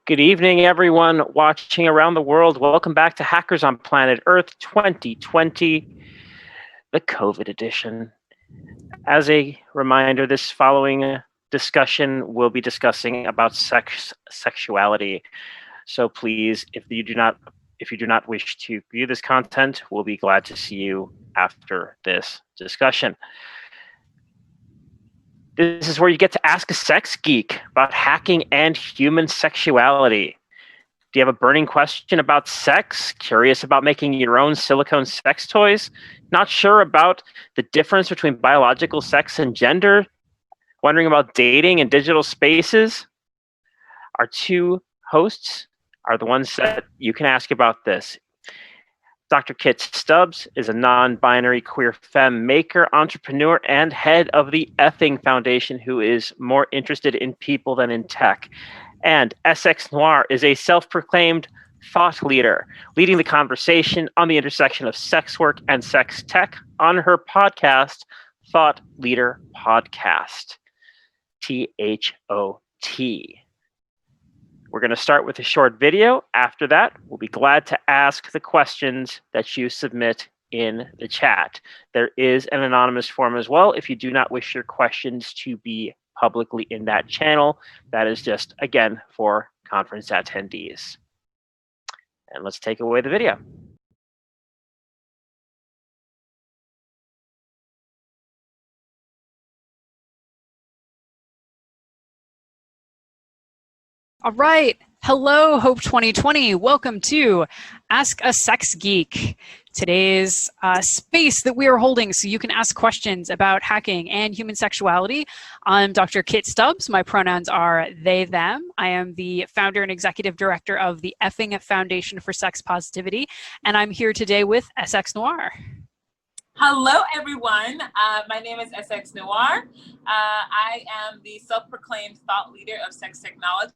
Good evening, everyone watching around the world. Welcome back to Hackers on Planet Earth 2020, the COVID edition. As a reminder, this following discussion will be discussing about sexuality. So please, if you do not wish to view this content, we'll be glad to see you after this discussion. This is where you get to ask a sex geek about hacking and human sexuality. Do you have a burning question about sex? Curious about making your own silicone sex toys? Not sure about the difference between biological sex and gender? Wondering about dating in digital spaces? Our two hosts are the ones that you can ask about this. Dr. Kit Stubbs is a non-binary queer femme maker, entrepreneur, and head of the Effing Foundation, who is more interested in people than in tech. And SX Noir is a self-proclaimed thought leader, leading the conversation on the intersection of sex work and sex tech on her podcast, Thot Leader Podcast, THOT. We're going to start with a short video. After that, we'll be glad to ask the questions that you submit in the chat. There is an anonymous form as well if you do not wish your questions to be publicly in that channel. That is just, again, for conference attendees. And let's take away the video. All right. Hello, Hope 2020. Welcome to Ask a Sex Geek. Today's space that we are holding so you can ask questions about hacking and human sexuality. I'm Dr. Kit Stubbs. My pronouns are they, them. I am the founder and executive director of the Effing Foundation for Sex-Positivity, and I'm here today with SX Noir. Hello, everyone. My name is SX Noir. I am the self-proclaimed thought leader of sex technology.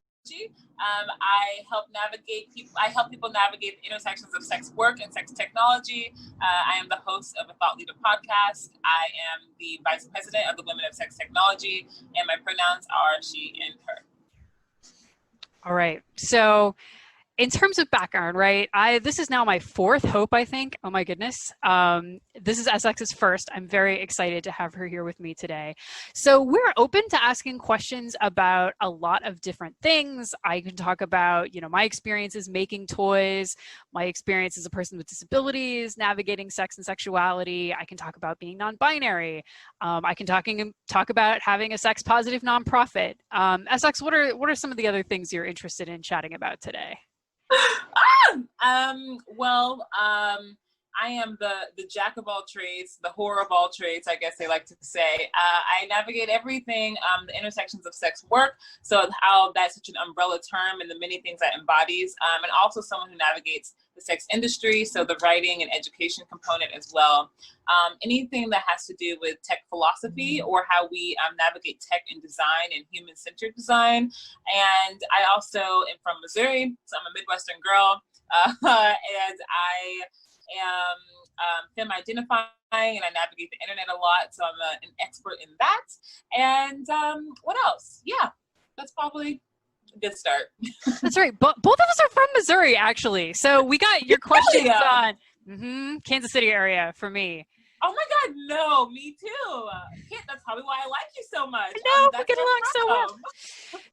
I help people navigate the intersections of sex work and sex technology. I am the host of a Thot Leader Podcast. I am the vice president of the Women of Sex Technology, and my pronouns are she and her. All right. So in terms of background, right, this is now my fourth Hope, I think. Oh my goodness. This is SX's first. I'm very excited to have her here with me today. So we're open to asking questions about a lot of different things. I can talk about, my experiences making toys, my experience as a person with disabilities, navigating sex and sexuality. I can talk about being non-binary. I can talk about having a sex-positive nonprofit. SX, what are some of the other things you're interested in chatting about today? I am the jack of all trades, the whore of all trades, I guess they like to say. I navigate everything, the intersections of sex work, so how that's such an umbrella term and the many things that embodies, and also someone who navigates the sex industry, so the writing and education component as well. Anything that has to do with tech philosophy or how we navigate tech and design and human-centered design. And I also am from Missouri, so I'm a Midwestern girl, and I am femme-identifying, and I navigate the internet a lot, so I'm an expert in that. And what else? Yeah, that's probably a good start. That's right. But both of us are from Missouri, actually. So we got your questions on Kansas City area for me. Oh my God, no, me too. Kit, that's probably why I like you so much. No, we get along so well.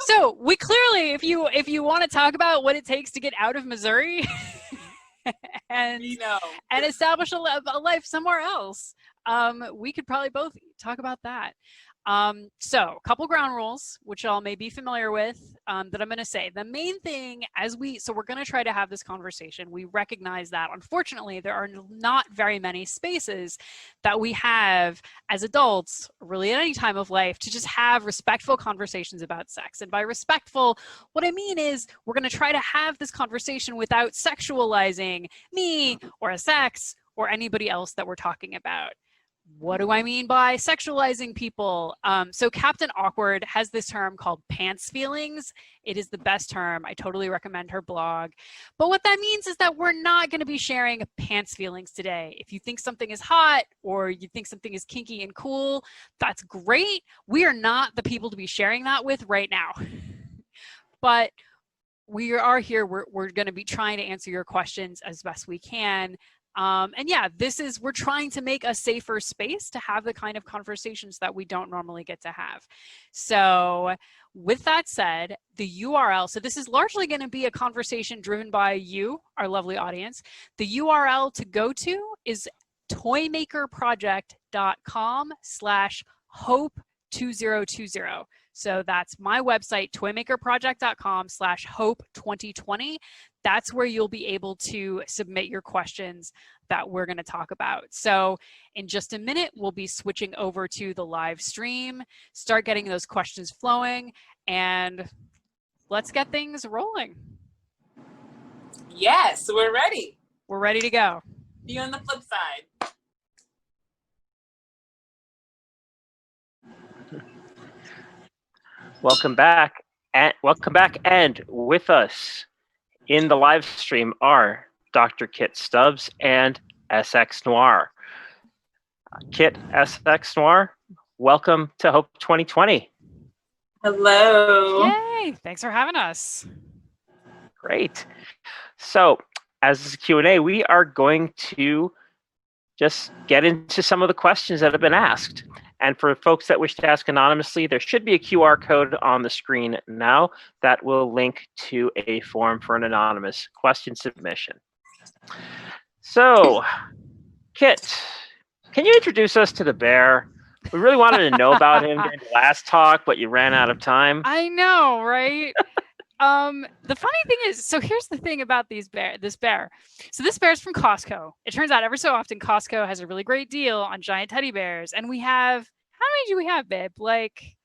So we clearly, if you want to talk about what it takes to get out of Missouri and establish a life somewhere else, we could probably both talk about that. So a couple ground rules, which y'all may be familiar with, that I'm going to say. The main thing so we're going to try to have this conversation. We recognize that unfortunately there are not very many spaces that we have as adults, really at any time of life, to just have respectful conversations about sex. And by respectful, what I mean is we're going to try to have this conversation without sexualizing me or a sex or anybody else that we're talking about. What do I mean by sexualizing people? So Captain Awkward has this term called pants feelings. It is the best term. I totally recommend her blog. But what that means is that we're not going to be sharing pants feelings today. If you think something is hot or you think something is kinky and cool, that's great. We are not the people to be sharing that with right now. But we are here. We're going to be trying to answer your questions as best we can. And yeah, we're trying to make a safer space to have the kind of conversations that we don't normally get to have. So with that said, the URL, so this is largely going to be a conversation driven by you, our lovely audience. The URL to go to is toymakerproject.com/hope2020. So that's my website, toymakerproject.com/hope2020. That's where you'll be able to submit your questions that we're going to talk about. So in just a minute, we'll be switching over to the live stream, start getting those questions flowing, and let's get things rolling. Yes, we're ready. We're ready to go. Be on the flip side. Welcome back. And with us in the live stream are Dr. Kit Stubbs and SX Noir. Kit, SX Noir, welcome to Hope 2020. Hello. Yay! Thanks for having us. Great. So, as a Q&A, we are going to just get into some of the questions that have been asked. And for folks that wish to ask anonymously, there should be a QR code on the screen now that will link to a form for an anonymous question submission. So, Kit, can you introduce us to the bear? We really wanted to know about him during the last talk, but you ran out of time. I know, right? The funny thing is, so here's the thing about this bear. So this bear's from Costco. It turns out every so often Costco has a really great deal on giant teddy bears. And we have, how many do we have, babe? Like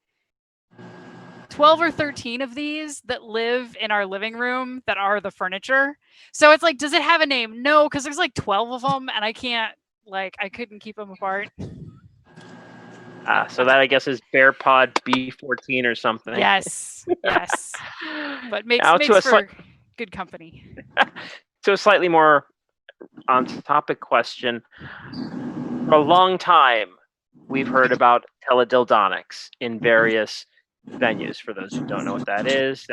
12 or 13 of these that live in our living room that are the furniture. So it's like, does it have a name? No, because there's like 12 of them and I couldn't keep them apart. So that, I guess, is Bear Pod B14 or something. Yes. But makes for good company. To a slightly more on-topic question. For a long time, we've heard about teledildonics in various venues. For those who don't know what that is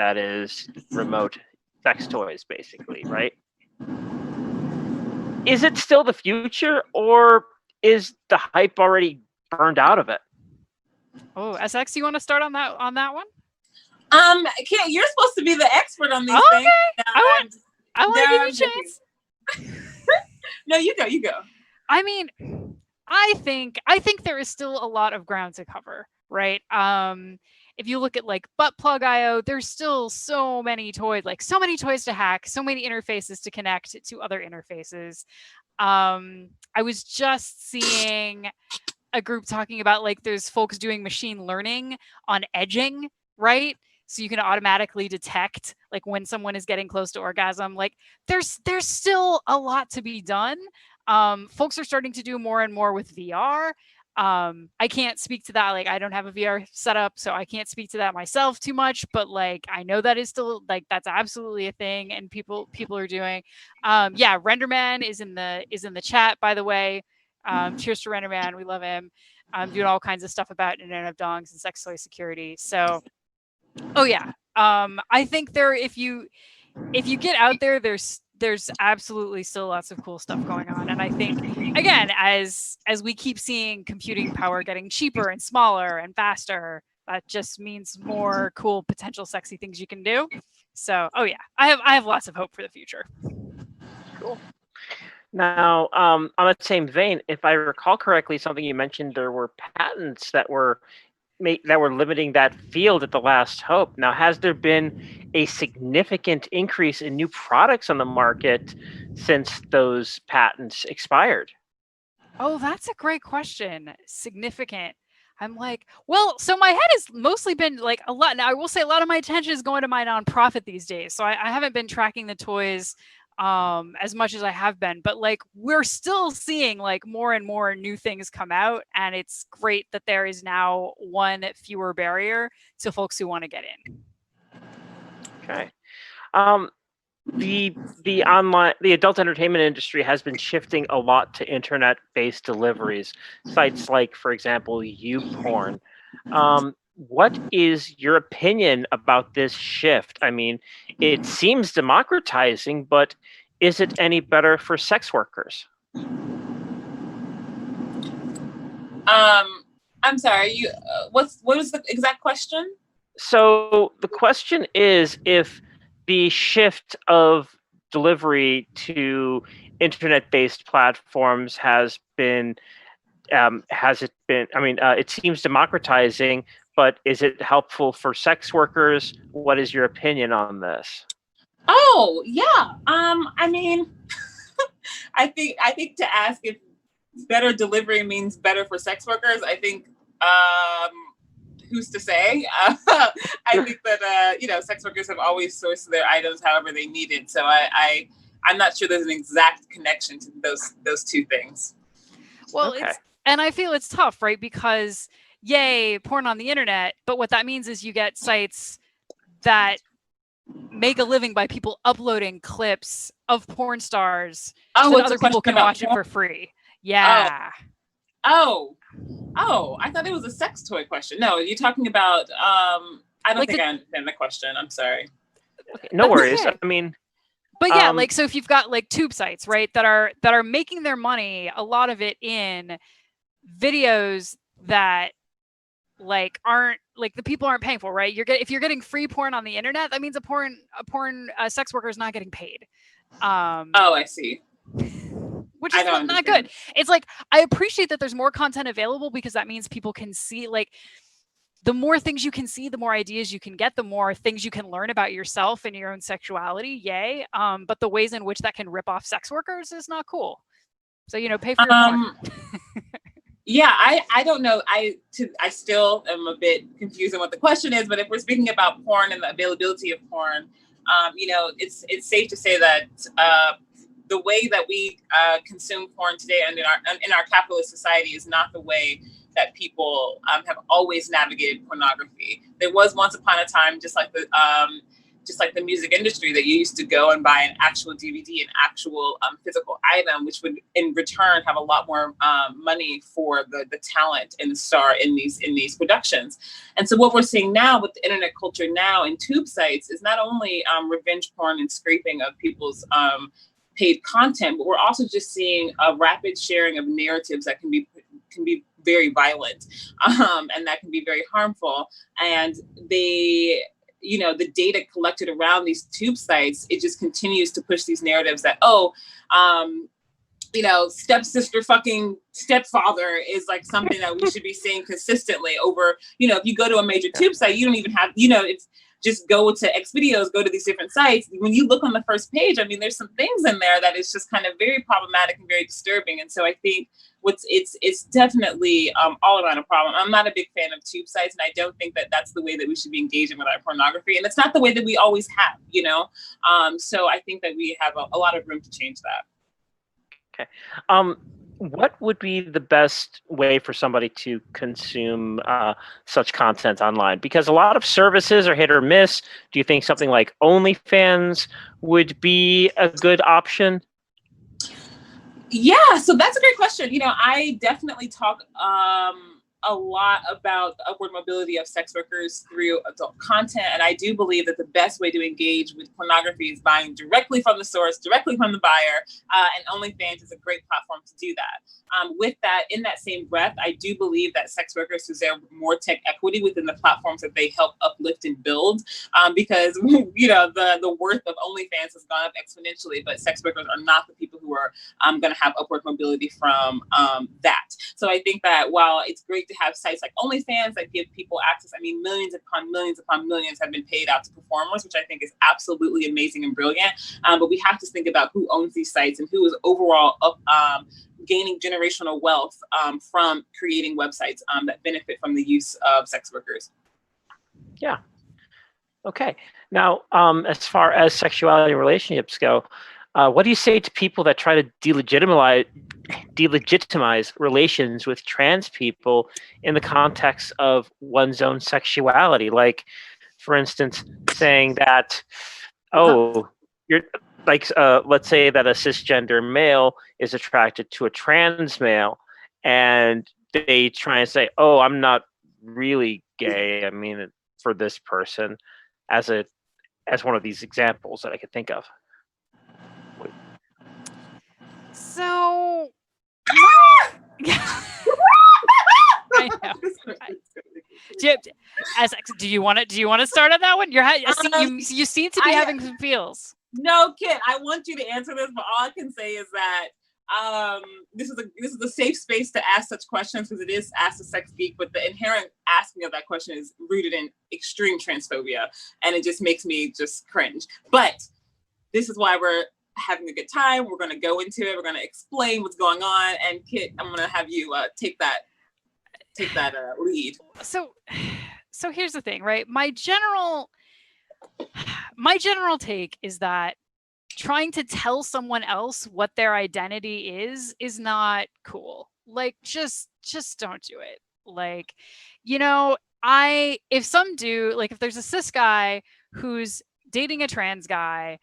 remote sex toys, basically, right? Is it still the future, or is the hype already burned out of it? Oh, SX, you want to start on that one? Kit, you're supposed to be the expert on these things. I want to give you a chance. No, you go. I mean, I think there is still a lot of ground to cover, right? If you look at like butt plug IO, there's still so many toys to hack, so many interfaces to connect to other interfaces. I was just seeing a group talking about like there's folks doing machine learning on edging, right? So you can automatically detect like when someone is getting close to orgasm. Like there's still a lot to be done. Folks are starting to do more and more with VR. I can't speak to that. Like I don't have a VR setup, so I can't speak to that myself too much, but like I know that is still like that's absolutely a thing and people are doing. Yeah, Renderman is in the chat, by the way. Cheers to Renderman, we love him. Doing all kinds of stuff about Internet of Dongs and sex toy security. So oh yeah. I think if you get out there, there's absolutely still lots of cool stuff going on. And I think, again, as we keep seeing computing power getting cheaper and smaller and faster, that just means more cool, potential sexy things you can do. So, oh yeah, I have lots of hope for the future. Cool. Now, on the same vein, if I recall correctly, something you mentioned, there were patents that were limiting that field at the last hope. Now, has there been a significant increase in new products on the market since those patents expired? Oh, that's a great question. Significant. I'm like, well, so my head has mostly been like a lot. Now, I will say a lot of my attention is going to my nonprofit these days. So I haven't been tracking the toys as much as I have been, but like we're still seeing like more and more new things come out, and it's great that there is now one fewer barrier to folks who want to get in. Okay. The adult entertainment industry has been shifting a lot to internet-based deliveries, sites like, for example, YouPorn. what is your opinion about this shift? I mean, it seems democratizing, but is it any better for sex workers? I'm sorry. What is the exact question? So the question is, if the shift of delivery to internet-based platforms has it been? I mean, it seems democratizing, but is it helpful for sex workers? What is your opinion on this? Oh, yeah. I mean, I think to ask if better delivery means better for sex workers, I think who's to say? I think that sex workers have always sourced their items however they need it. So I'm not sure there's an exact connection to those two things. Well, okay. And I feel it's tough, right? Because yay, porn on the internet, but what that means is you get sites that make a living by people uploading clips of porn stars so that other people can watch it for free. Yeah. Oh, I thought it was a sex toy question. No, you're talking about I don't think I understand the question. I'm sorry. Okay, no worries. I mean, but yeah, so if you've got tube sites, right, that are making their money, a lot of it in videos that aren't the people aren't paying for, right? If you're getting free porn on the internet, that means a sex worker is not getting paid. I see. Which is not good. It's I appreciate that there's more content available because that means people can see the more things you can see, the more ideas you can get, the more things you can learn about yourself and your own sexuality. Yay. But the ways in which that can rip off sex workers is not cool. So, pay for your porn. Yeah, I don't know. I still am a bit confused on what the question is, but if we're speaking about porn and the availability of porn, it's safe to say that the way that we consume porn today and in our capitalist society is not the way that people have always navigated pornography. There was once upon a time, just like the music industry, that you used to go and buy an actual DVD, an actual physical item, which would in return have a lot more money for the talent and the star in these productions. And so what we're seeing now with the internet culture now in tube sites is not only revenge porn and scraping of people's paid content, but we're also just seeing a rapid sharing of narratives that can be very violent and that can be very harmful. And the data collected around these tube sites, it just continues to push these narratives that, stepsister fucking stepfather is something that we should be seeing consistently over, if you go to a major tube site, you don't even have, it's just go to X videos, go to these different sites. When you look on the first page, I mean, there's some things in there that is just kind of very problematic and very disturbing. And so I think it's definitely all around a problem. I'm not a big fan of tube sites, and I don't think that that's the way that we should be engaging with our pornography. And it's not the way that we always have, So I think that we have a lot of room to change that. Okay. What would be the best way for somebody to consume such content online? Because a lot of services are hit or miss. Do you think something like OnlyFans would be a good option? Yeah, so that's a great question. I definitely talk a lot about the upward mobility of sex workers through adult content. And I do believe that the best way to engage with pornography is buying directly from the source, directly from the buyer. And OnlyFans is a great platform to do that. With that, in that same breath, I do believe that sex workers deserve more tech equity within the platforms that they help uplift and build, because the worth of OnlyFans has gone up exponentially, but sex workers are not the people who are going to have upward mobility from that. So I think that while it's great to have sites like OnlyFans that give people access, I mean, millions upon millions have been paid out to performers, which I think is absolutely amazing and brilliant. But we have to think about who owns these sites and who is overall gaining generational wealth from creating websites that benefit from the use of sex workers. Yeah. Okay. Now, as far as sexuality and relationships go, what do you say to people that try to delegitimize relations with trans people in the context of one's own sexuality? Like, for instance, saying that, you're let's say that a cisgender male is attracted to a trans male, and they try and say, I'm not really gay, I mean, for this person, as one of these examples that I could think of. So, I know. Do you want to start on that one? You seem to be having some feels. No, Kit, I want you to answer this, but all I can say is that this is a safe space to ask such questions, because it is Ask the Sex Geek, but the inherent asking of that question is rooted in extreme transphobia, and it just makes me just cringe. But this is why we're having a good time. We're going to go into it. We're going to explain what's going on, and Kit, I'm going to have you take that lead. So here's the thing, right? My general take is that trying to tell someone else what their identity is not cool. Like, just don't do it. Like, if some dude, like if there's a cis guy who's dating a trans guy,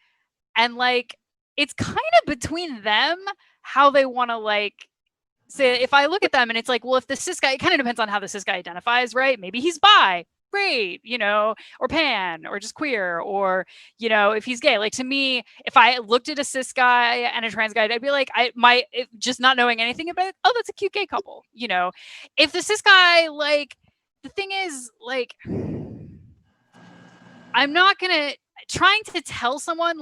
and like, it's kind of between them how they want to like say, if I look at them and it's like, well, if the cis guy, it kind of depends on how the cis guy identifies, right? Maybe he's bi, great, or pan, or just queer, or, if he's gay. Like, to me, if I looked at a cis guy and a trans guy, I'd be like, just not knowing anything about it, oh, that's a cute gay couple. If the cis guy, like, the thing is, like, I'm not gonna, trying to tell someone,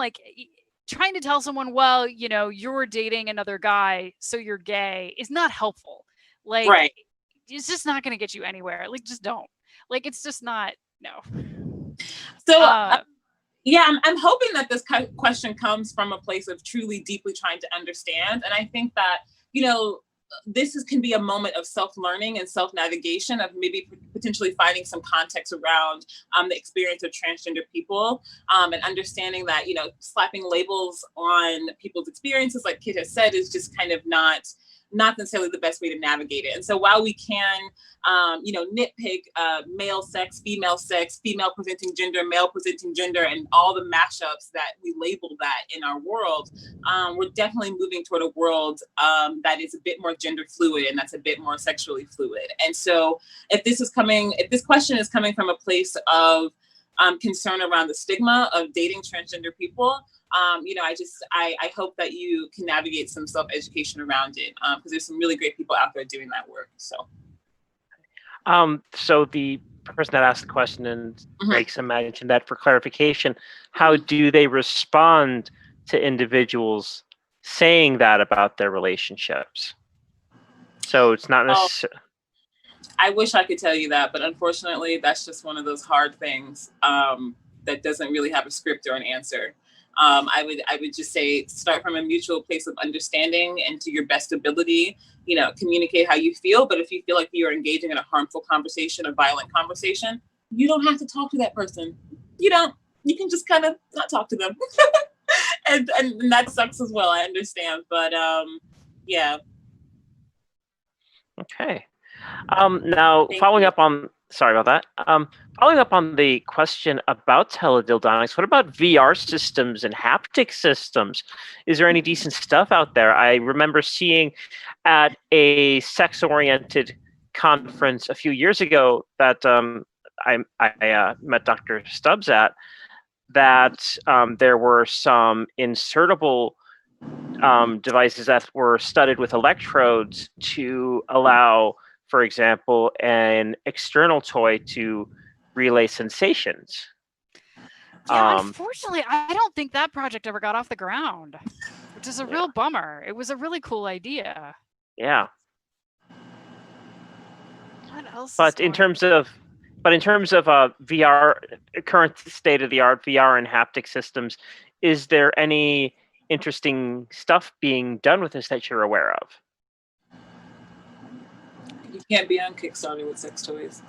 well, you're dating another guy, so you're gay, is not helpful. Like, right. It's just not going to get you anywhere. Like, just don't. Like, it's just not, no. So, yeah, I'm hoping that this question comes from a place of truly deeply trying to understand. And I think that, this can be a moment of self-learning and self-navigation, of maybe potentially finding some context around the experience of transgender people, and understanding that, slapping labels on people's experiences, like Kit has said, is just kind of not necessarily the best way to navigate it. And so while we can, nitpick male sex, female presenting gender, male presenting gender, and all the mashups that we label that in our world, we're definitely moving toward a world that is a bit more gender fluid, and that's a bit more sexually fluid. And so if this question is coming from a place of concern around the stigma of dating transgender people, I hope that you can navigate some self-education around it, because there's some really great people out there doing that work. So the person that asked the question and Gregson mentioned that, for clarification, how do they respond to individuals saying that about their relationships? So it's not necessarily. I wish I could tell you that, but unfortunately, that's just one of those hard things that doesn't really have a script or an answer. I would just say, start from a mutual place of understanding, and to your best ability, communicate how you feel. But if you feel like you're engaging in a harmful conversation, a violent conversation, you don't have to talk to that person. You can just kind of not talk to them. and that sucks as well. I understand. But yeah. Okay. Now, following up on the question about teledildonics, what about VR systems and haptic systems? Is there any decent stuff out there? I remember seeing at a sex-oriented conference a few years ago that I met Dr. Stubbs at, that there were some insertable devices that were studded with electrodes to allow, for example, an external toy to relay sensations. Yeah, unfortunately, I don't think that project ever got off the ground, which is a real bummer. It was a really cool idea. Yeah. What else? But in terms of VR, current state of the art VR and haptic systems, is there any interesting stuff being done with this that you're aware of? You can't be on Kickstarter with sex toys.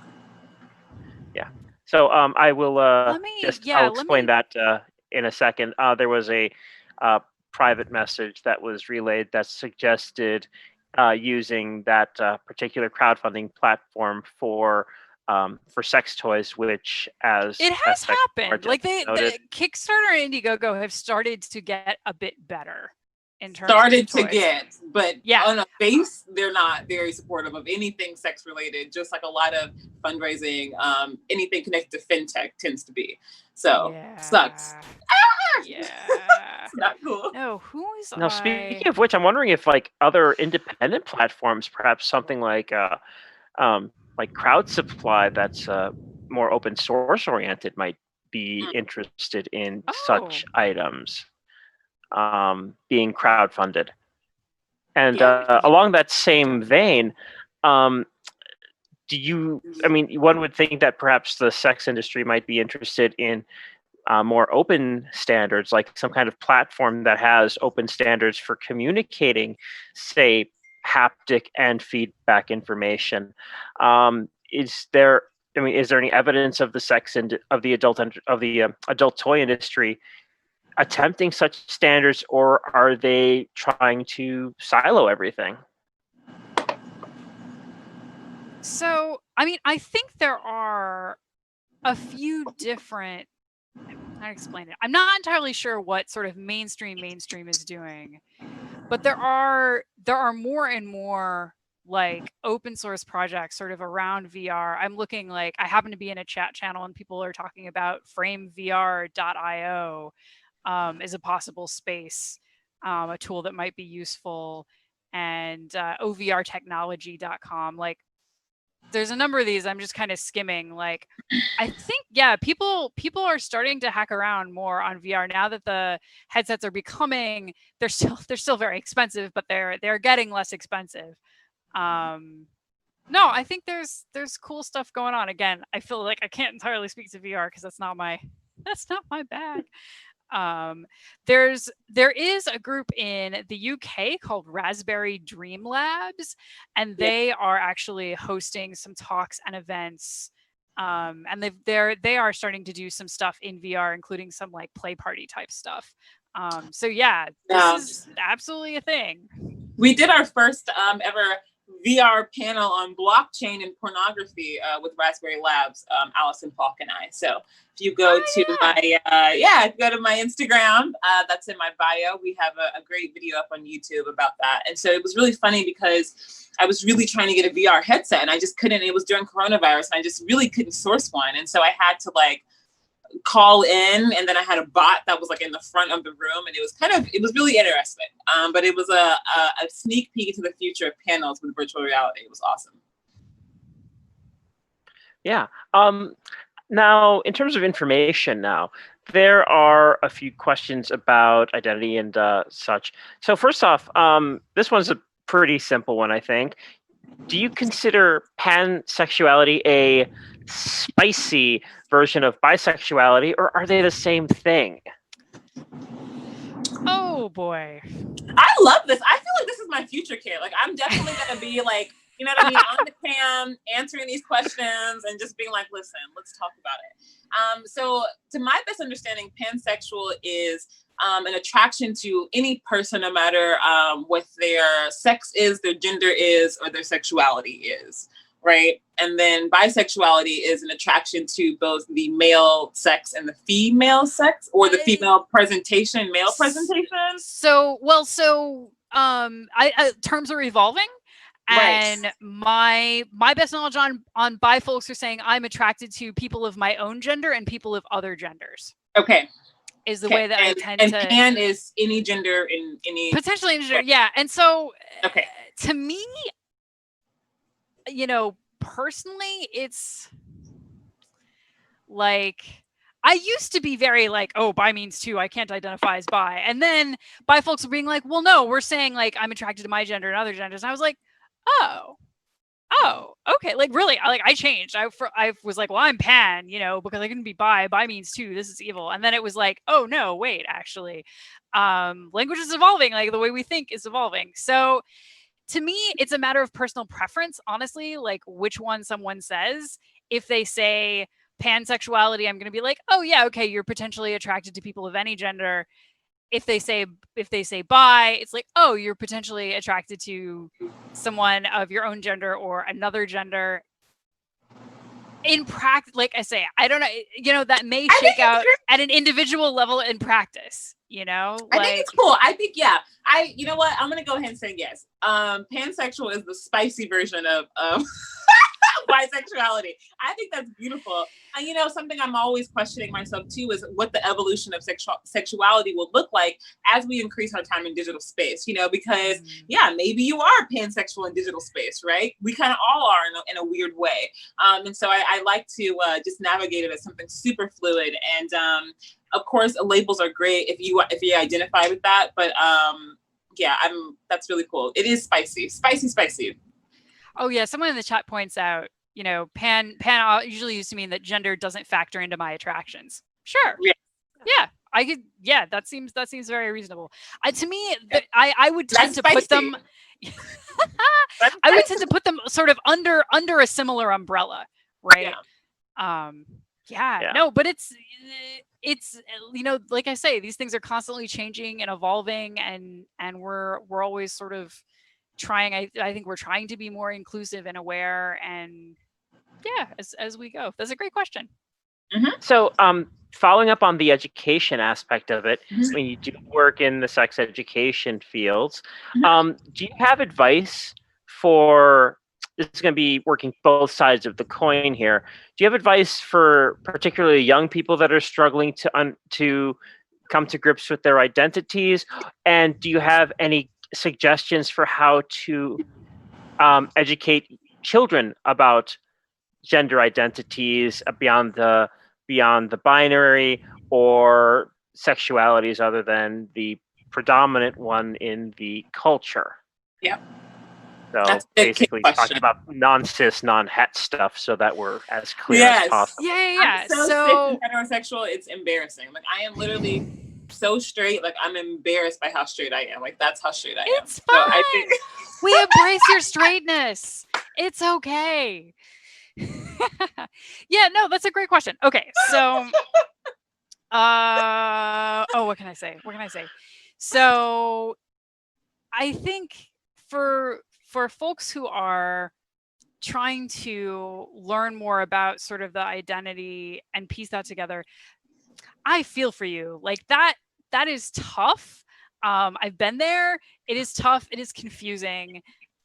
Yeah. So I will I'll explain that in a second. There was a private message that was relayed that suggested using that particular crowdfunding platform for sex toys, which, as it has happened, like the Kickstarter and Indiegogo have started to get a bit better. in terms started of toys. to get, but yeah. on a base, they're not very supportive of anything sex related. Just like a lot of fundraising, anything connected to fintech tends to be. So sucks. Yeah. It's not cool. No, who is Now, speaking of which, I'm wondering if like other independent platforms, perhaps something like Crowd Supply, that's more open source oriented, might be interested in such items being crowdfunded. And along that same vein, one would think that perhaps the sex industry might be interested in more open standards, like some kind of platform that has open standards for communicating, say, haptic and feedback information. Is there any evidence of the adult toy industry attempting such standards, or are they trying to silo everything? So, I think there are a few different, how to explain it. I'm not entirely sure what sort of mainstream is doing, but there are more and more like open source projects sort of around VR. I'm looking, like, I happen to be in a chat channel and people are talking about framevr.io as a possible space, a tool that might be useful, and ovrtechnology.com. Like, there's a number of these. I'm just kind of skimming. Like, I think, people are starting to hack around more on VR now that the headsets are becoming, they're still very expensive, but they're getting less expensive. No, I think there's cool stuff going on. Again, I feel like I can't entirely speak to VR because that's not my bag. There is a group in the UK called Raspberry Dream Labs, and they are actually hosting some talks and events. And they are starting to do some stuff in VR, including some like play party type stuff. So this is absolutely a thing. We did our first ever VR panel on blockchain and pornography with Raspberry Labs, Allison Falk and I. So if you go to my Instagram, that's in my bio. We have a great video up on YouTube about that. And so it was really funny because I was really trying to get a VR headset and I just couldn't. It was during coronavirus and I just really couldn't source one. And so I had to like call in, and then I had a bot that was like in the front of the room, and it was really interesting. But it was a sneak peek into the future of panels with virtual reality. It was awesome. Yeah. Now, in terms of information, there are a few questions about identity and such. So first off, this one's a pretty simple one, I think. Do you consider pansexuality a spicy version of bisexuality, or are they the same thing? Oh boy. I love this. I feel like this is my future kid. Like, I'm definitely going to be like, you know what I mean, on the cam, answering these questions and just being like, listen, let's talk about it. So to my best understanding, pansexual is an attraction to any person, no matter what their sex is, their gender is, or their sexuality is, right? And then bisexuality is an attraction to both the male sex and the female sex, or the female presentation, male presentation. Terms are evolving. And right. my best knowledge on bi folks are saying I'm attracted to people of my own gender and people of other genders. Okay. Is the way that I tend to. And pan is any gender in any. Potentially any gender, yeah. And so, okay. To me, personally, it's like, I used to be very like, oh, bi means two, I can't identify as bi. And then bi folks were being like, well, no, we're saying like I'm attracted to my gender and other genders. And I was like, oh, okay. Like, really, I changed. I was like, well, I'm pan, because I couldn't be bi. Bi means two. This is evil. And then it was like, oh no, wait, actually, language is evolving. Like, the way we think is evolving. So to me, it's a matter of personal preference, honestly, like which one someone says. If they say pansexuality, I'm going to be like, oh yeah, okay, you're potentially attracted to people of any gender. If they say bi, it's like, oh, you're potentially attracted to someone of your own gender or another gender. in practice, like I say, I don't know, that may shake out at an individual level in practice, I think it's cool. I think, yeah, you know what? I'm going to go ahead and say yes. Pansexual is the spicy version of bisexuality. I think that's beautiful. And something I'm always questioning myself too is what the evolution of sexuality will look like as we increase our time in digital space, because maybe you are pansexual in digital space, right? We kind of all are in a weird way. And so I like to just navigate it as something super fluid. And of course, labels are great if you identify with that. But that's really cool. It is spicy. Oh yeah, someone in the chat points out, pan usually used to mean that gender doesn't factor into my attractions. Sure. Yeah. I could. Yeah, that seems very reasonable. To me, I would tend to put them. I would tend to put them sort of under a similar umbrella, right? No, but it's like I say, these things are constantly changing and evolving, and we're always sort of trying. I think we're trying to be more inclusive and aware, and as we go. That's a great question. Mm-hmm. So, following up on the education aspect of it, when you do work in the sex education fields, do you have advice for? This is going to be working both sides of the coin here. Do you have advice for particularly young people that are struggling to come to grips with their identities? And do you have any suggestions for how to educate children about gender identities beyond the binary or sexualities other than the predominant one in the culture? Yeah. So basically talking about non-cis, non-het stuff so that we're as clear as possible. Yeah. I'm so cis and heterosexual, it's embarrassing. Like, I am literally so straight, like I'm embarrassed by how straight I am. Like, that's how straight I am. It's fine. So I think we embrace your straightness. It's okay. No, that's a great question. Okay, so what can I say? So I think for folks who are trying to learn more about sort of the identity and piece that together, I feel for you. Like that is tough. I've been there. It is tough. It is confusing.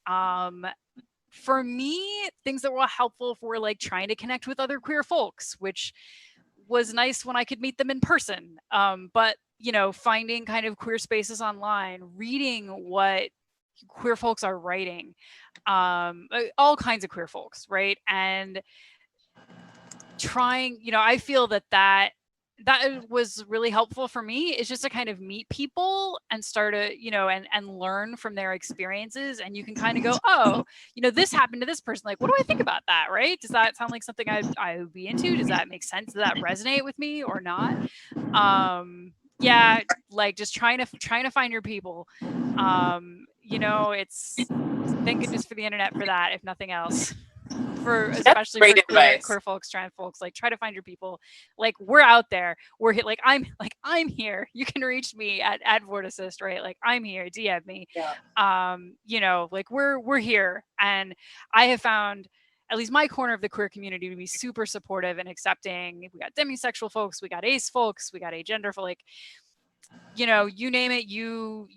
For me, things that were helpful were like trying to connect with other queer folks, which was nice when I could meet them in person. But finding kind of queer spaces online, reading what queer folks are writing, all kinds of queer folks, right? And trying, I feel that was really helpful for me, is just to kind of meet people and start to, and learn from their experiences. And you can kind of go, oh, this happened to this person. Like, what do I think about that? Right? Does that sound like something I would be into? Does that make sense? Does that resonate with me or not? Like just trying to find your people. It's thank goodness for the internet for that, if nothing else. Especially for queer folks, trans folks, like try to find your people. Like, we're out there. We're here. I'm here. You can reach me at Vorticist, right? Like, I'm here. DM me. Yeah. Like we're here, and I have found at least my corner of the queer community to be super supportive and accepting. We got demisexual folks, we got ace folks, we got agender, for like, you name it, you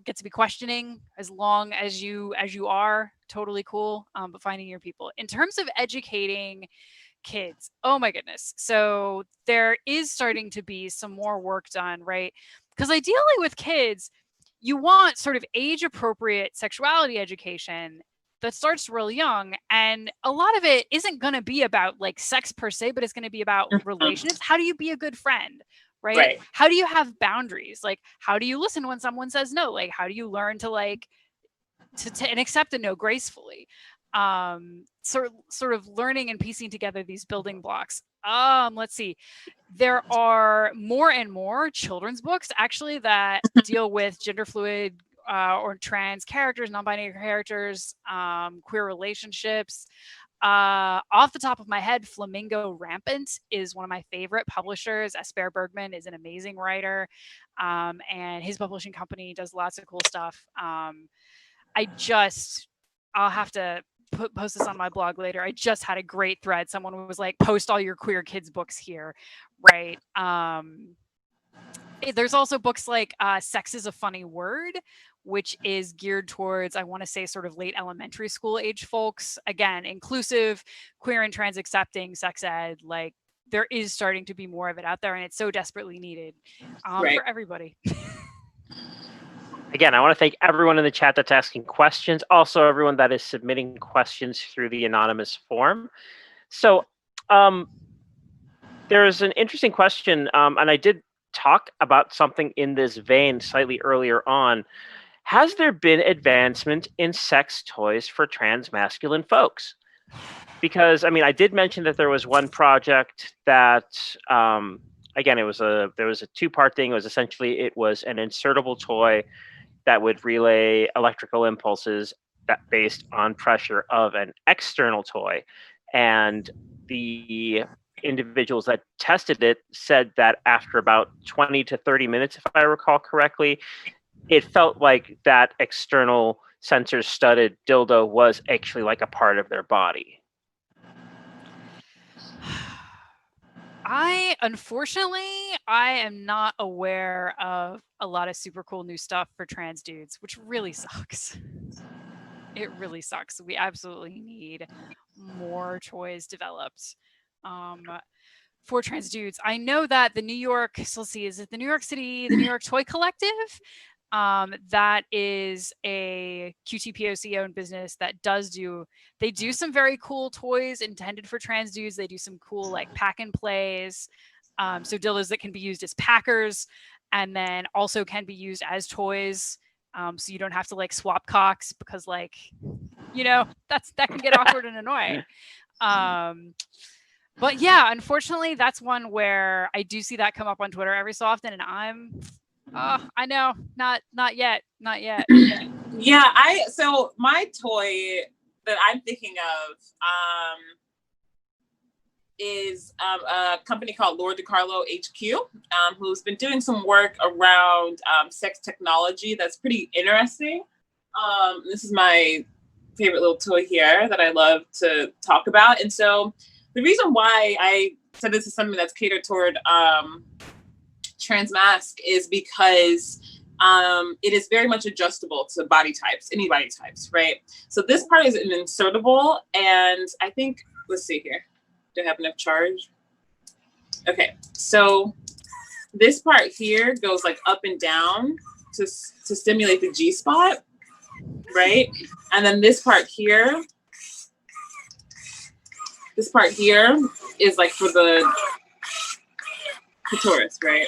get to be questioning as long as you are. Totally cool. But finding your people. In terms of educating kids, oh my goodness. So there is starting to be some more work done, right? Because ideally with kids, you want sort of age appropriate sexuality education that starts real young. And a lot of it isn't going to be about like sex per se, but it's going to be about relationships. How do you be a good friend? Right? How do you have boundaries? Like, how do you listen when someone says no? Like, how do you learn to like to and accept a no gracefully? Sort of learning and piecing together these building blocks. Let's see. There are more and more children's books actually that deal with gender fluid or trans characters, non-binary characters, queer relationships. Off the top of my head, Flamingo Rampant is one of my favorite publishers. Esper Bergman is an amazing writer, and his publishing company does lots of cool stuff. I'll have to post this on my blog later. I just had a great thread. Someone was like, post all your queer kids books here, right? There's also books like Sex is a Funny Word, which is geared towards, I want to say, sort of late elementary school age folks. Again, inclusive, queer and trans accepting sex ed. Like, there is starting to be more of it out there, and it's so desperately needed for everybody. Again, I want to thank everyone in the chat that's asking questions. Also, everyone that is submitting questions through the anonymous form. So there's an interesting question, and I did talk about something in this vein slightly earlier on. Has there been advancement in sex toys for trans masculine folks? Because, I mean, I did mention that there was one project that, again, there was a two-part thing. It was essentially, it was an insertable toy that would relay electrical impulses based on pressure of an external toy. And the individuals that tested it said that after about 20 to 30 minutes, if I recall correctly, it felt like that external sensor studded dildo was actually like a part of their body. Unfortunately, I am not aware of a lot of super cool new stuff for trans dudes, which really sucks. It really sucks. We absolutely need more toys developed for trans dudes. I know that the New York City, the New York Toy Collective? That is a QTPOC owned business that they do some very cool toys intended for trans dudes. They do some cool like pack and plays. So dildos that can be used as packers and then also can be used as toys. So you don't have to like swap cocks because like, that can get awkward and annoying. But yeah, unfortunately, that's one where I do see that come up on Twitter every so often, and I know, not yet. Yeah, so my toy that I'm thinking of is a company called Laura DiCarlo HQ, who's been doing some work around sex technology that's pretty interesting. This is my favorite little toy here that I love to talk about. And so the reason why I said this is something that's catered toward trans masc is because it is very much adjustable to body types, any body types, right? So this part is an insertable, and I think, let's see here. Do I have enough charge? Okay, so this part here goes like up and down to stimulate the G-spot, right? And then this part here is like for the clitoris, right?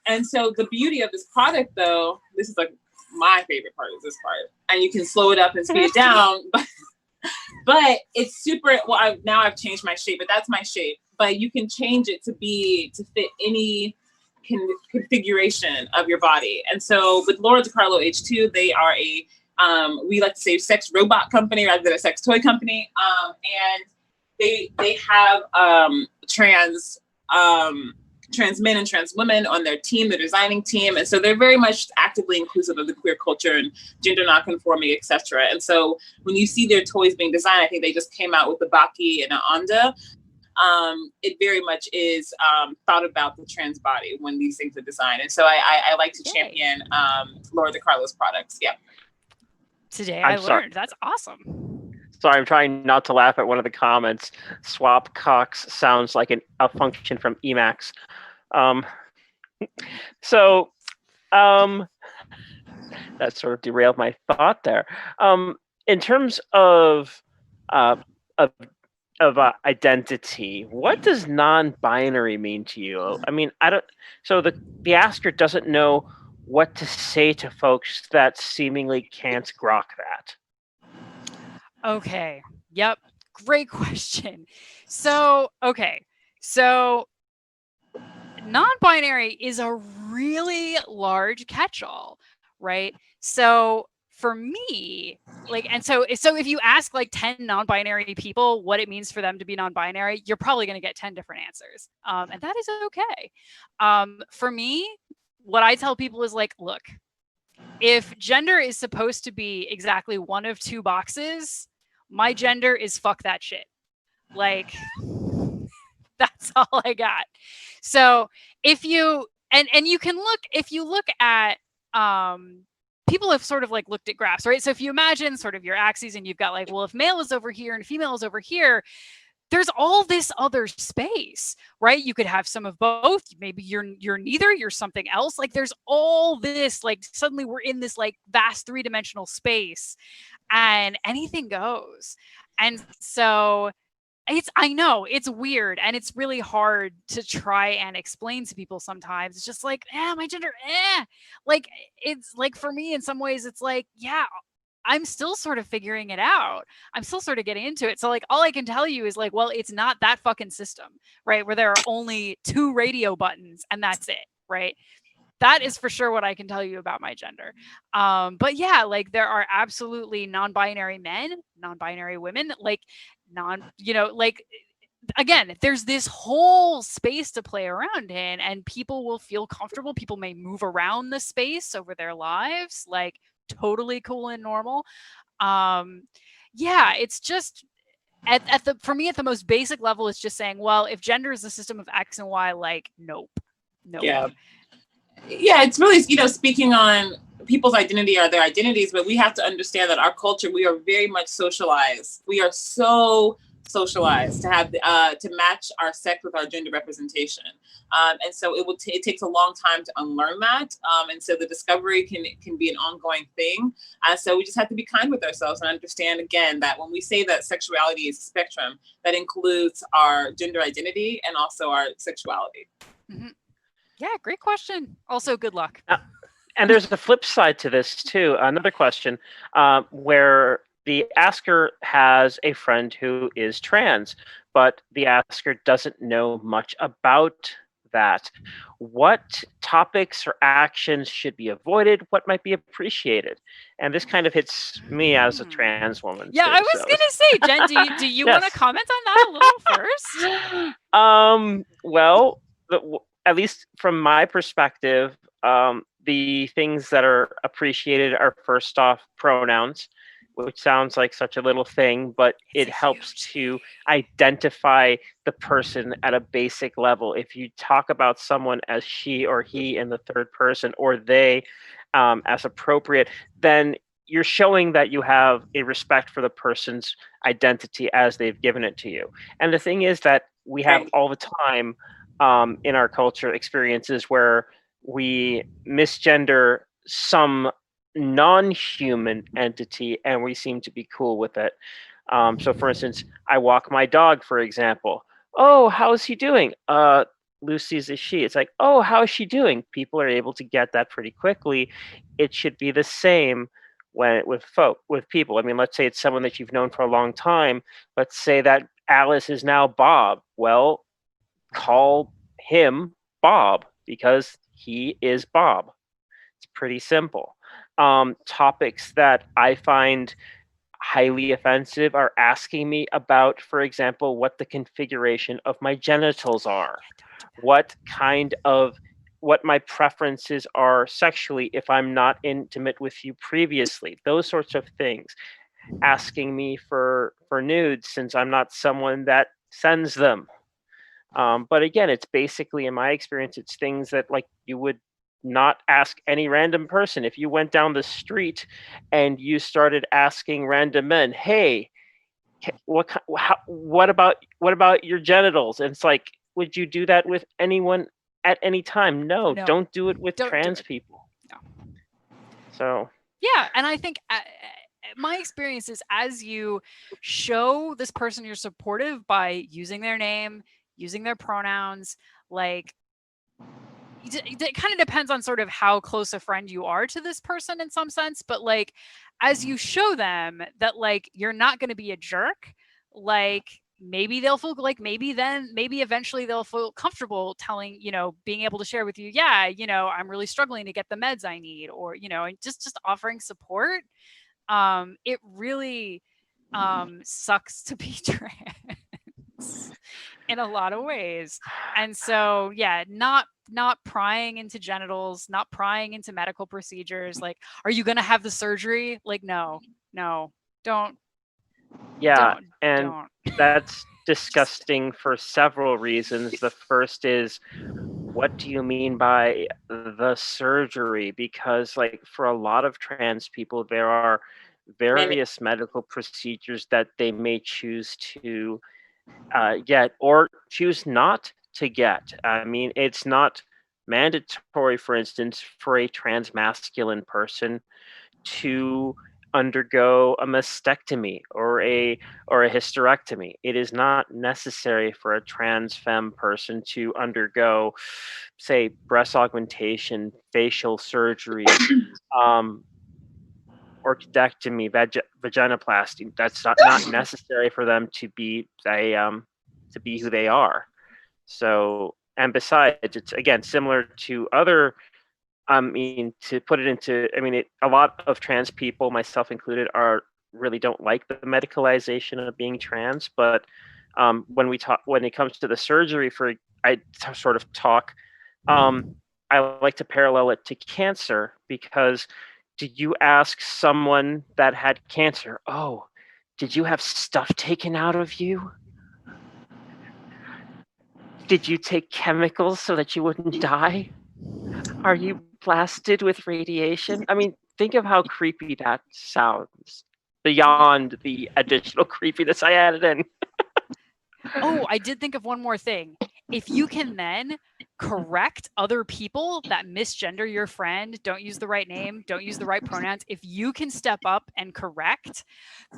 And so the beauty of this product, though, this is like my favorite part is this part, and you can slow it up and speed it down, but it's super. Well, now I've changed my shape, but that's my shape. But you can change it to fit any configuration of your body. And so with Laura DiCarlo H2, they are a we like to say sex robot company rather than a sex toy company, and they have trans men and trans women on their team, the designing team. And so they're very much actively inclusive of the queer culture and gender nonconforming, etc. And so when you see their toys being designed, I think they just came out with the Baki and the Anda. It very much is thought about the trans body when these things are designed. And so I like to champion Laura DiCarlo's products. Yeah. Today I learned. That's awesome. Sorry, I'm trying not to laugh at one of the comments. Swap cocks sounds like a function from Emacs. That sort of derailed my thought there. In terms of identity, what does non-binary mean to you? I mean, I don't. So the asker doesn't know what to say to folks that seemingly can't grok that. Okay. Yep. Great question. So non-binary is a really large catch-all, right? So for me, so if you ask like 10 non-binary people what it means for them to be non-binary, you're probably going to get 10 different answers. And that is okay. For me, what I tell people is like, look, if gender is supposed to be exactly one of two boxes, my gender is fuck that shit. Like, that's all I got. So if you, and you can look, if you look at, people have sort of like looked at graphs, right? So if you imagine sort of your axes and you've got like, well, if male is over here and female is over here, there's all this other space, right? You could have some of both. Maybe you're neither, you're something else. Like there's all this, like suddenly we're in this like vast three-dimensional space and anything goes. And so I know it's weird and it's really hard to try and explain to people sometimes. It's just like, my gender, like it's like for me in some ways it's like, yeah, I'm still sort of figuring it out. I'm still sort of getting into it. So like all I can tell you is like, well, it's not that fucking system, right? Where there are only 2 radio buttons and that's it, right? That is for sure what I can tell you about my gender. But yeah, like there are absolutely non-binary men, non-binary women, like like again, there's this whole space to play around in and people will feel comfortable. People may move around the space over their lives, like totally cool and normal. Yeah, it's just at the, for me at the most basic level, it's just saying, well, if gender is a system of X and Y, like nope. Yeah, it's really, speaking on people's identity are their identities, but we have to understand that our culture, we are very much socialized. We are so socialized to have to match our sex with our gender representation, and so it takes a long time to unlearn that, and so the discovery can be an ongoing thing. So we just have to be kind with ourselves and understand again that when we say that sexuality is a spectrum, that includes our gender identity and also our sexuality. Mm-hmm. Yeah, great question. Also, good luck. And there's the flip side to this too. Another question where the asker has a friend who is trans, but the asker doesn't know much about that. What topics or actions should be avoided? What might be appreciated? And this kind of hits me as a trans woman. Yeah, too, I was gonna say, Jen, do you Yes. want to comment on that a little first? Well, at least from my perspective, the things that are appreciated are first off pronouns, which sounds like such a little thing, but it helps to identify the person at a basic level. If you talk about someone as she or he in the third person, or they as appropriate, then you're showing that you have a respect for the person's identity as they've given it to you. And the thing is that we have all the time in our culture experiences where we misgender some non-human entity and we seem to be cool with it. So for instance, I walk my dog, for example. Oh, how's he doing? Lucy's a she. It's like, oh, how is she doing? People are able to get that pretty quickly. It should be the same with people. I mean, let's say it's someone that you've known for a long time. Let's say that Alice is now Bob. Well, call him Bob because he is Bob. It's pretty simple. Topics that I find highly offensive are asking me about, for example, what the configuration of my genitals are, what my preferences are sexually if I'm not intimate with you previously, those sorts of things. Asking me for nudes since I'm not someone that sends them. But again, it's basically, in my experience, it's things that like you would not ask any random person. If you went down the street and you started asking random men, "Hey, what about your genitals?" And it's like, would you do that with anyone at any time? No. Don't do it with trans people. No. So yeah, and I think my experience is as you show this person you're supportive by using their name, using their pronouns, like it kind of depends on sort of how close a friend you are to this person in some sense, but like as you show them that like you're not going to be a jerk, like maybe they'll feel like maybe eventually they'll feel comfortable telling, being able to share with you, yeah, I'm really struggling to get the meds I need, or and just offering support. It really sucks to be trans. in a lot of ways. And so, yeah, not prying into genitals, not prying into medical procedures. Like, are you going to have the surgery? Like, no, don't. Yeah, Don't. and that's disgusting for several reasons. The first is, what do you mean by the surgery? Because, like, for a lot of trans people, there are various medical procedures that they may choose to get or choose not to get. I mean, it's not mandatory, for instance, for a trans masculine person to undergo a mastectomy or a hysterectomy. It is not necessary for a trans femme person to undergo, say, breast augmentation, facial surgery, orchidectomy, vaginoplasty. That's not necessary for them to be who they are. So, and besides, it's again similar to other. I mean, to put it into, I mean, a lot of trans people, myself included, really don't like the medicalization of being trans. But when it comes to the surgery, sort of talk, I like to parallel it to cancer, because did you ask someone that had cancer, oh, did you have stuff taken out of you? Did you take chemicals so that you wouldn't die? Are you blasted with radiation? I mean, think of how creepy that sounds beyond the additional creepiness I added in. Oh, I did think of one more thing. If you can then correct other people that misgender your friend, don't use the right name, don't use the right pronouns, if you can step up and correct,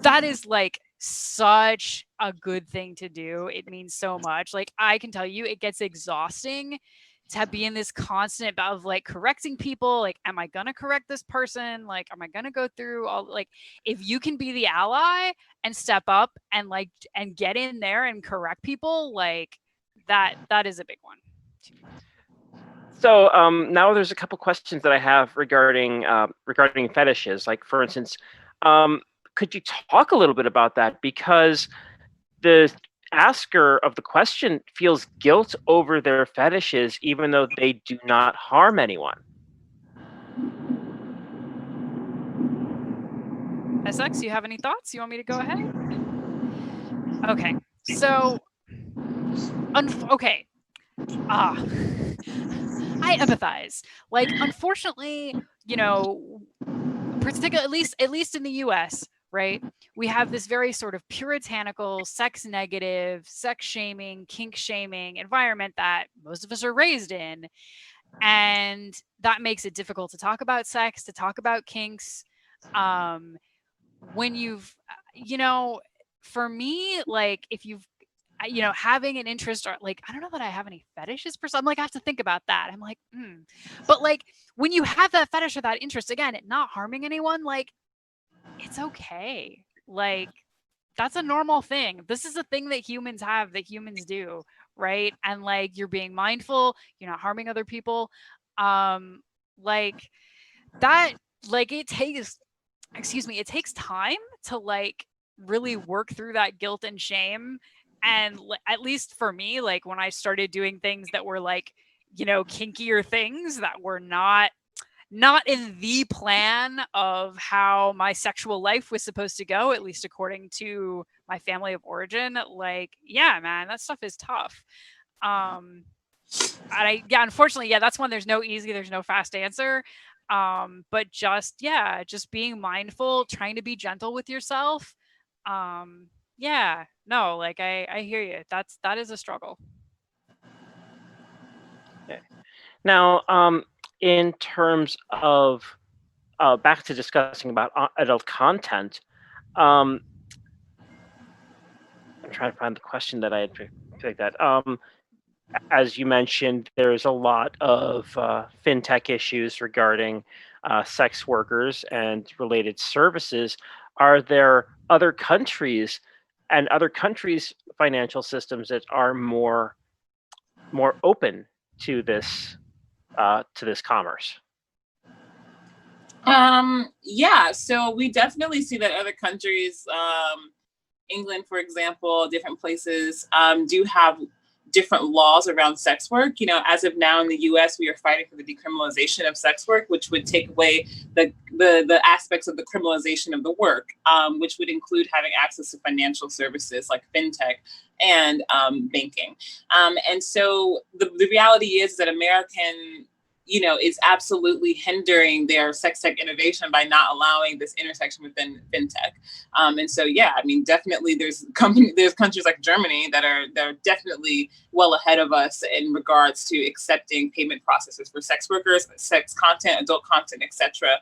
that is like such a good thing to do. It means so much. Like, I can tell you, it gets exhausting to be in this constant bout of like correcting people. Like, am I gonna correct this person? Like, am I gonna go through all, like, if you can be the ally and step up and like and get in there and correct people, like that is a big one. So now there's a couple questions that I have regarding fetishes. Like, for instance, could you talk a little bit about that? Because the asker of the question feels guilt over their fetishes, even though they do not harm anyone. SX, you have any thoughts? You want me to go ahead? Okay, so okay. I empathize. Like, unfortunately, you know, particularly at least in the US, right? We have this very sort of puritanical, sex negative, sex shaming, kink shaming environment that most of us are raised in. And that makes it difficult to talk about sex, to talk about kinks. When you've, for me, like, if you've, having an interest, or like, I don't know that I have any fetishes per se. I'm like, I have to think about that. I'm like, But like, when you have that fetish or that interest, again, not harming anyone, like, it's okay. Like, that's a normal thing. This is a thing that humans have, that humans do, right? And like, you're being mindful, you're not harming other people. Like that, like, it takes time to like really work through that guilt and shame. And at least for me, like, when I started doing things that were like, kinkier things that were not in the plan of how my sexual life was supposed to go, at least according to my family of origin, like, yeah, man, that stuff is tough. Unfortunately, that's when there's no fast answer. But just being mindful, trying to be gentle with yourself. I hear you. That is a struggle. Okay. Now, in terms of back to discussing about adult content, I'm trying to find the question that I had picked that. As you mentioned, there's a lot of fintech issues regarding sex workers and related services. Are there other countries and other countries' financial systems that are more open to this commerce? So we definitely see that other countries, England, for example, different places do have different laws around sex work. You know, as of now in the US, we are fighting for the decriminalization of sex work, which would take away the aspects of the criminalization of the work, which would include having access to financial services like fintech and banking. And so the reality is that American, you know, is absolutely hindering their sex tech innovation by not allowing this intersection within fintech. And so, yeah, I mean, definitely there's countries like Germany that are definitely well ahead of us in regards to accepting payment processes for sex workers, sex content, adult content, etc.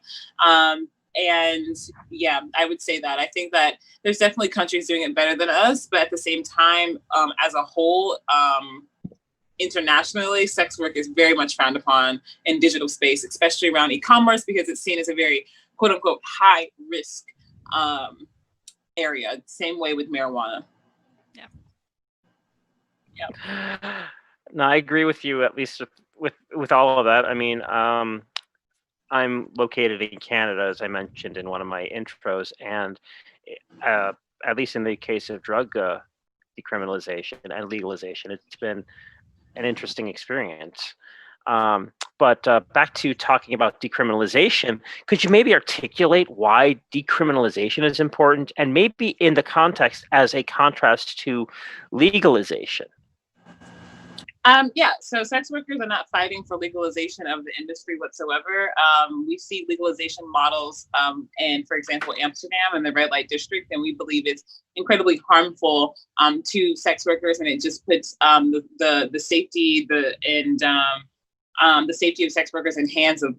And yeah, I would say that. I think that there's definitely countries doing it better than us, but at the same time, as a whole, internationally, sex work is very much frowned upon in digital space, especially around e-commerce, because it's seen as a very quote unquote high risk area. Same way with marijuana. Yeah. Yeah. No, I agree with you, at least with all of that. I mean, I'm located in Canada, as I mentioned in one of my intros, and at least in the case of drug decriminalization and legalization, it's been an interesting experience. But back to talking about decriminalization, could you maybe articulate why decriminalization is important, and maybe in the context as a contrast to legalization? Yeah, so sex workers are not fighting for legalization of the industry whatsoever. We see legalization models in, for example, Amsterdam and the red light district, and we believe it's incredibly harmful to sex workers, and it just puts the safety the safety of sex workers in hands of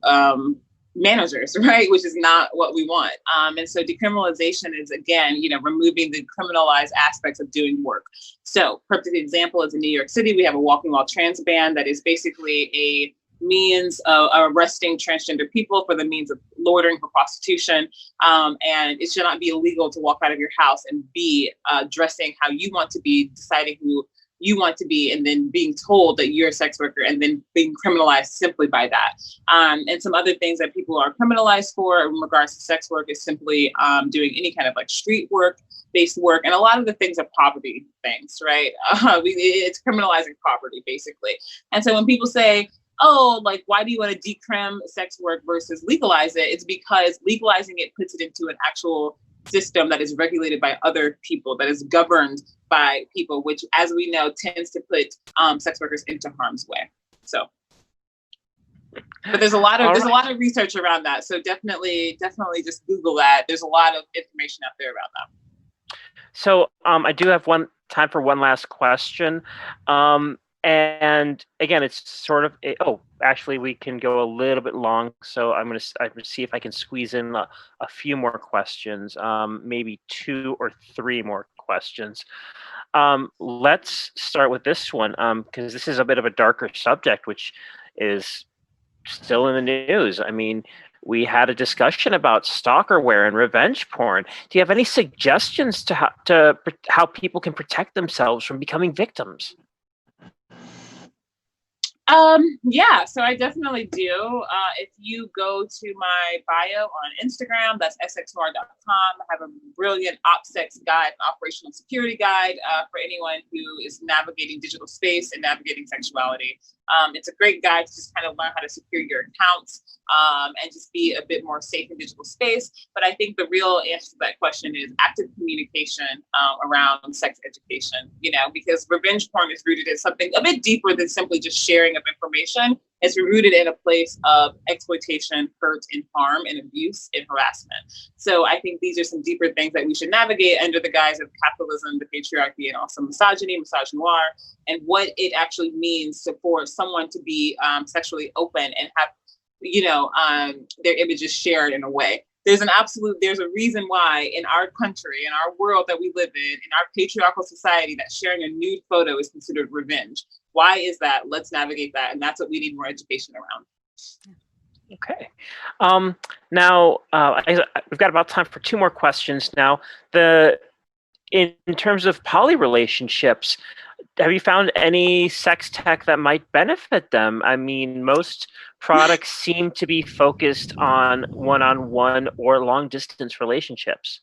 managers, right? Which is not what we want. And so decriminalization is, again, you know, removing the criminalized aspects of doing work. So perfect example is in New York City, we have a walking while trans ban that is basically a means of arresting transgender people for the means of loitering for prostitution. And it should not be illegal to walk out of your house and be dressing how you want to be, deciding who you want to be, and then being told that you're a sex worker and then being criminalized simply by that. And some other things that people are criminalized for in regards to sex work is simply doing any kind of like street work, based work. And a lot of the things are poverty things, right? It's criminalizing poverty basically. And so when people say, oh, like, why do you want to decrim sex work versus legalize it? It's because legalizing it puts it into an actual system that is regulated by other people, that is governed by people, which, as we know, tends to put sex workers into harm's way. So, but there's a lot of research around that. So definitely just Google that. There's a lot of information out there about that. So I do have time for one last question. And again, it's sort of actually we can go a little bit long, so I'm gonna see if I can squeeze in a few more questions, maybe 2 or 3 more questions. Let's start with this one, because this is a bit of a darker subject, which is still in the news. I mean, we had a discussion about stalkerware and revenge porn. Do you have any suggestions to how people can protect themselves from becoming victims? Yeah, so I definitely do. If you go to my bio on Instagram, that's sxnoir.com. I have a brilliant OpSex guide, an operational security guide for anyone who is navigating digital space and navigating sexuality. It's a great guide to just kind of learn how to secure your accounts and just be a bit more safe in digital space. But I think the real answer to that question is active communication around sex education, you know, because revenge porn is rooted in something a bit deeper than simply just sharing of information. It's rooted in a place of exploitation, hurt, and harm, and abuse and harassment. So I think these are some deeper things that we should navigate under the guise of capitalism, the patriarchy, and also misogyny, misogynoir, and what it actually means for someone to be sexually open and have, you know, their images shared in a way. There's a reason why in our country, in our world that we live in our patriarchal society, that sharing a nude photo is considered revenge. Why is that? Let's navigate that. And that's what we need more education around. Okay. Now, we've got about time for 2 more questions now. In terms of poly relationships, have you found any sex tech that might benefit them? I mean, most products seem to be focused on one-on-one or long-distance relationships.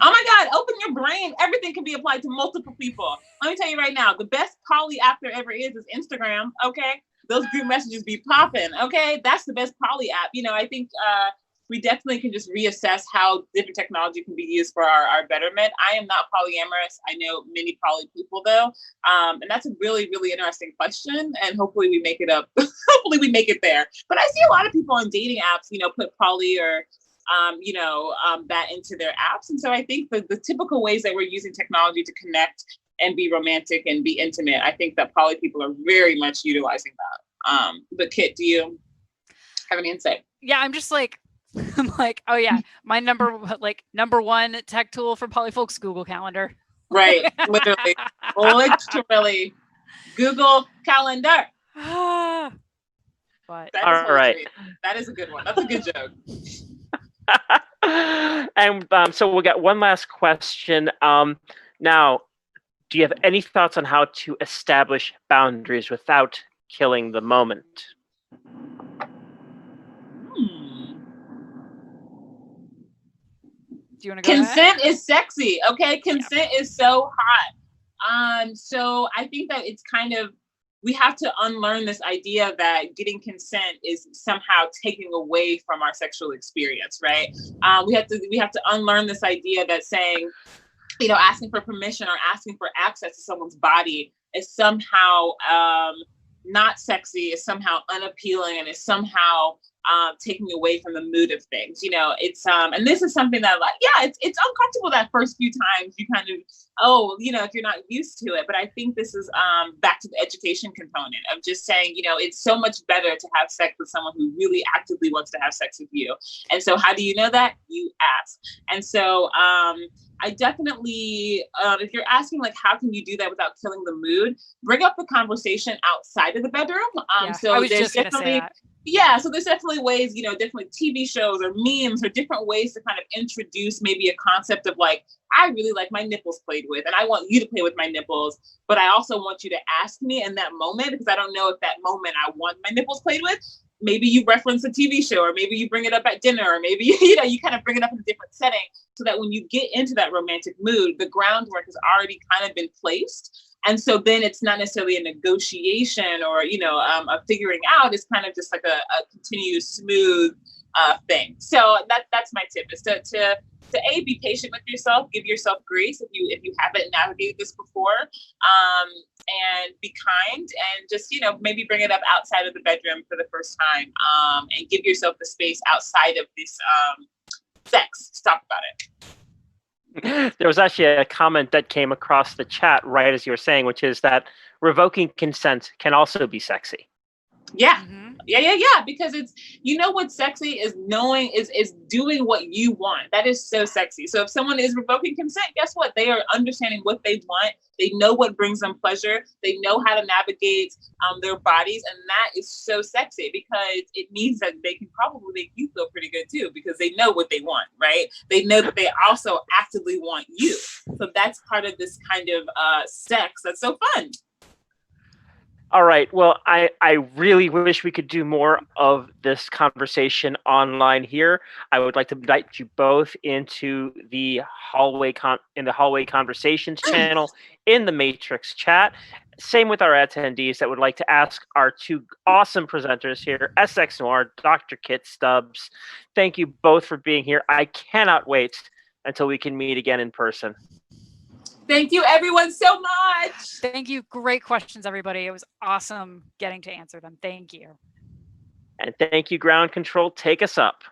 Oh my God, open your brain. Everything can be applied to multiple people. Let me tell you right now, the best poly app there ever is Instagram, okay? Those group messages be popping, okay? That's the best poly app. I think we definitely can just reassess how different technology can be used for our betterment. I am not polyamorous. I know many poly people though. And that's a really, really interesting question. And hopefully we make it up. Hopefully we make it there. But I see a lot of people on dating apps, put poly or that into their apps. And so I think the typical ways that we're using technology to connect and be romantic and be intimate, I think that poly people are very much utilizing that. But Kit, do you have any insight? Yeah, I'm just like, oh yeah, my number one tech tool for poly folks, Google Calendar. Right, literally, Google Calendar. But all right, that is a good one. That's a good joke. And so we'll get one last question. Now, do you have any thoughts on how to establish boundaries without killing the moment? Do you want to go Consent is sexy, okay? Consent is so hot. So I think that it's kind of, we have to unlearn this idea that getting consent is somehow taking away from our sexual experience, right? We have to unlearn this idea that saying, asking for permission or asking for access to someone's body is somehow not sexy, is somehow unappealing, and is somehow taking away from the mood of things. It's and this is something that it's uncomfortable that first few times. You kind of, if you're not used to it. But I think this is back to the education component of just saying, it's so much better to have sex with someone who really actively wants to have sex with you. And so how do you know that? You ask. And so I definitely, if you're asking how can you do that without killing the mood, bring up the conversation outside of the bedroom. So I was there's just gonna definitely say that. Yeah, so there's definitely ways, different TV shows or memes or different ways to kind of introduce maybe a concept of I really like my nipples played with, and I want you to play with my nipples, but I also want you to ask me in that moment, because I don't know if that moment I want my nipples played with. Maybe you reference a TV show, or maybe you bring it up at dinner, or maybe, you kind of bring it up in a different setting, so that when you get into that romantic mood, the groundwork has already kind of been placed. And so then it's not necessarily a negotiation or, a figuring out. It's kind of just like a continuous smooth thing. So that's my tip, is to be patient with yourself, give yourself grace if you haven't navigated this before, and be kind, and just, maybe bring it up outside of the bedroom for the first time, and give yourself the space outside of this sex to talk about it. There was actually a comment that came across the chat right as you were saying, which is that revoking consent can also be sexy. Yeah. Mm-hmm. Yeah. Because it's, what's sexy is knowing, is doing what you want. That is so sexy. So if someone is revoking consent, guess what? They are understanding what they want. They know what brings them pleasure. They know how to navigate their bodies. And that is so sexy, because it means that they can probably make you feel pretty good too, because they know what they want, right? They know that they also actively want you. So that's part of this kind of sex that's so fun. All right. Well, I really wish we could do more of this conversation online here. I would like to invite you both into the hallway conversations channel in the Matrix chat. Same with our attendees that would like to ask our two awesome presenters here, SX Noir, Dr. Kit Stubbs. Thank you both for being here. I cannot wait until we can meet again in person. Thank you, everyone, so much. Thank you. Great questions, everybody. It was awesome getting to answer them. Thank you. And thank you, Ground Control. Take us up.